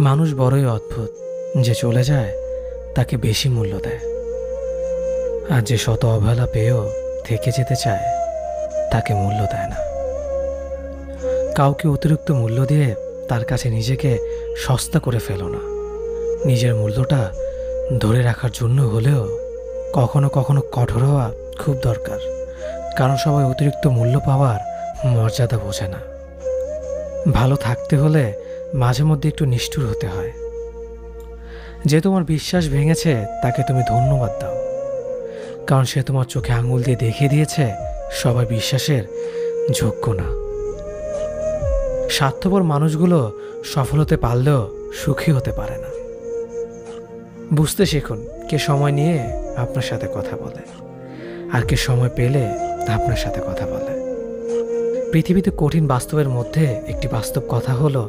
মানুষ বড়ই অদ্ভুত, যে চলে যায় তাকে বেশি মূল্য দেয়, আর যে শত অবহেলা পেয়েও থেকে যেতে চায় তাকে মূল্য দেয় না। কাউকে অতিরিক্ত মূল্য দিয়ে তার কাছে নিজেকে সস্তা করে ফেলো না। নিজের মূল্যটা ধরে রাখার জন্য হলেও কখনো কখনো কঠোর হওয়া খুব দরকার, কারণ সবাই অতিরিক্ত মূল্য পাওয়ার মর্যাদা বোঝে না। ভালো থাকতে হলে মাঝে মধ্যে একটু নিষ্ঠুর হতে হয়। যে তোমার বিশ্বাস ভেঙেছে তাকে তুমি ধন্যবাদ দাও, কারণ সে তোমার চোখে আঙুল দিয়ে দেখিয়ে দিয়েছে সবাই বিশ্বাসের যোগ্য না। স্বার্থপর মানুষগুলো সফল হতে পারলেও সুখী হতে পারে না। বুঝতে শিখুন কে সময় নিয়ে আপনার সাথে কথা বলে, আর কে সময় পেলে আপনার সাথে কথা বলে। পৃথিবীতে কঠিন বাস্তবের মধ্যে একটি বাস্তব কথা হলো,